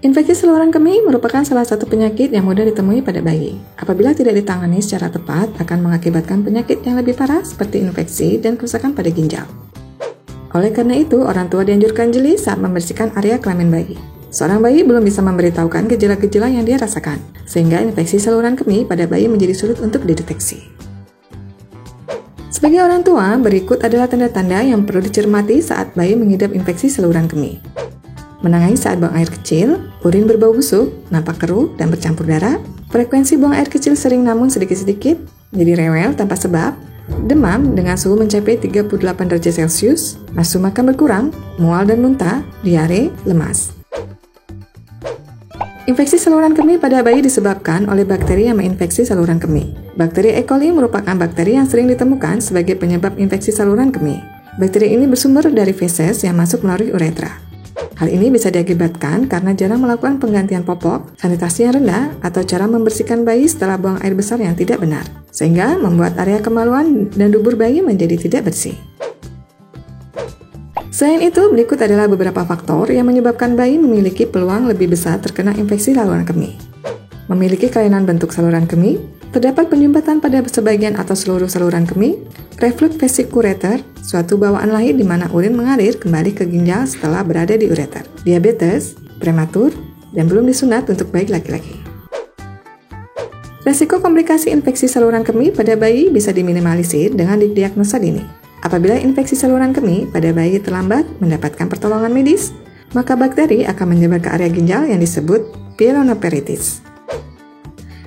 Infeksi saluran kemih merupakan salah satu penyakit yang mudah ditemui pada bayi. Apabila tidak ditangani secara tepat, akan mengakibatkan penyakit yang lebih parah seperti infeksi dan kerusakan pada ginjal. Oleh karena itu, orang tua dianjurkan jeli saat membersihkan area kelamin bayi. Seorang bayi belum bisa memberitahukan gejala-gejala yang dia rasakan, sehingga infeksi saluran kemih pada bayi menjadi sulit untuk dideteksi. Sebagai orang tua, berikut adalah tanda-tanda yang perlu dicermati saat bayi mengidap infeksi saluran kemih. Menangis saat buang air kecil, urin berbau busuk, nampak keruh dan bercampur darah, frekuensi buang air kecil sering namun sedikit-sedikit, jadi rewel tanpa sebab, demam dengan suhu mencapai 38 derajat Celcius, nafsu makan berkurang, mual dan muntah, diare, lemas. Infeksi saluran kemih pada bayi disebabkan oleh bakteri yang menginfeksi saluran kemih. Bakteri E. coli merupakan bakteri yang sering ditemukan sebagai penyebab infeksi saluran kemih. Bakteri ini bersumber dari feses yang masuk melalui uretra. Hal ini bisa diakibatkan karena jarang melakukan penggantian popok, sanitasi yang rendah, atau cara membersihkan bayi setelah buang air besar yang tidak benar, sehingga membuat area kemaluan dan dubur bayi menjadi tidak bersih. Selain itu, berikut adalah beberapa faktor yang menyebabkan bayi memiliki peluang lebih besar terkena infeksi saluran kemih. Memiliki kelainan bentuk saluran kemih, terdapat penyumbatan pada sebagian atau seluruh saluran kemih, reflux vesiculator, suatu bawaan lahir di mana urin mengalir kembali ke ginjal setelah berada di ureter, diabetes, prematur, dan belum disunat untuk bayi laki-laki. Resiko komplikasi infeksi saluran kemih pada bayi bisa diminimalisir dengan didiagnosa dini. Apabila infeksi saluran kemih pada bayi terlambat mendapatkan pertolongan medis, maka bakteri akan menyebar ke area ginjal yang disebut pyelonoperitis.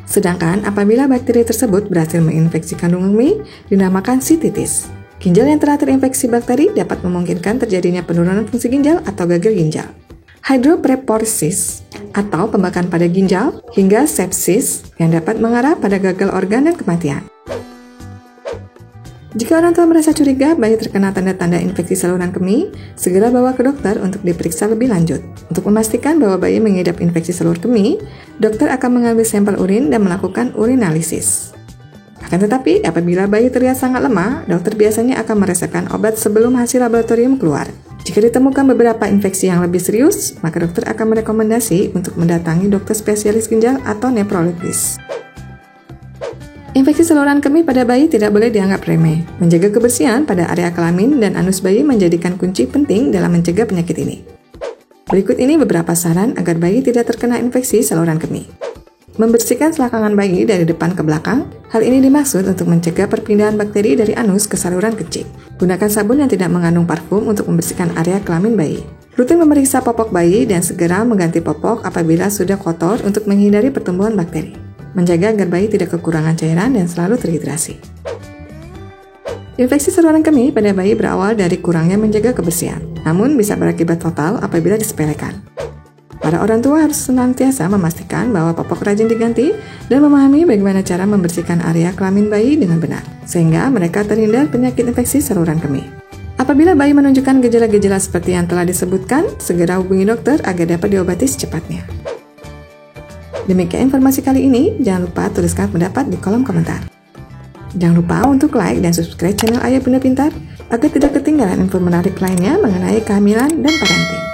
Sedangkan apabila bakteri tersebut berhasil menginfeksi kandungan kemih, dinamakan sistitis. Ginjal yang telah terinfeksi bakteri dapat memungkinkan terjadinya penurunan fungsi ginjal atau gagal ginjal. Hydropreporesis atau pembakaran pada ginjal hingga sepsis yang dapat mengarah pada gagal organ dan kematian. Jika orang tua merasa curiga bayi terkena tanda-tanda infeksi saluran kemih, segera bawa ke dokter untuk diperiksa lebih lanjut. Untuk memastikan bahwa bayi mengidap infeksi saluran kemih, dokter akan mengambil sampel urin dan melakukan urinalisis. Akan tetapi, apabila bayi terlihat sangat lemah, dokter biasanya akan meresepkan obat sebelum hasil laboratorium keluar. Jika ditemukan beberapa infeksi yang lebih serius, maka dokter akan merekomendasi untuk mendatangi dokter spesialis ginjal atau nefrologis. Infeksi saluran kemih pada bayi tidak boleh dianggap remeh. Menjaga kebersihan pada area kelamin dan anus bayi menjadikan kunci penting dalam mencegah penyakit ini. Berikut ini beberapa saran agar bayi tidak terkena infeksi saluran kemih. Membersihkan selangkangan bayi dari depan ke belakang. Hal ini dimaksud untuk mencegah perpindahan bakteri dari anus ke saluran kecil. Gunakan sabun yang tidak mengandung parfum untuk membersihkan area kelamin bayi. Rutin memeriksa popok bayi dan segera mengganti popok apabila sudah kotor untuk menghindari pertumbuhan bakteri. Menjaga agar bayi tidak kekurangan cairan dan selalu terhidrasi. Infeksi saluran kemih pada bayi berawal dari kurangnya menjaga kebersihan, namun bisa berakibat fatal apabila disepelekan. Para orang tua harus senantiasa memastikan bahwa popok rajin diganti dan memahami bagaimana cara membersihkan area kelamin bayi dengan benar, sehingga mereka terhindar penyakit infeksi saluran kemih. Apabila bayi menunjukkan gejala-gejala seperti yang telah disebutkan, segera hubungi dokter agar dapat diobati secepatnya. Demikian informasi kali ini, jangan lupa tuliskan pendapat di kolom komentar. Jangan lupa untuk like dan subscribe channel Ayah Bunda Pintar agar tidak ketinggalan info menarik lainnya mengenai kehamilan dan parenting.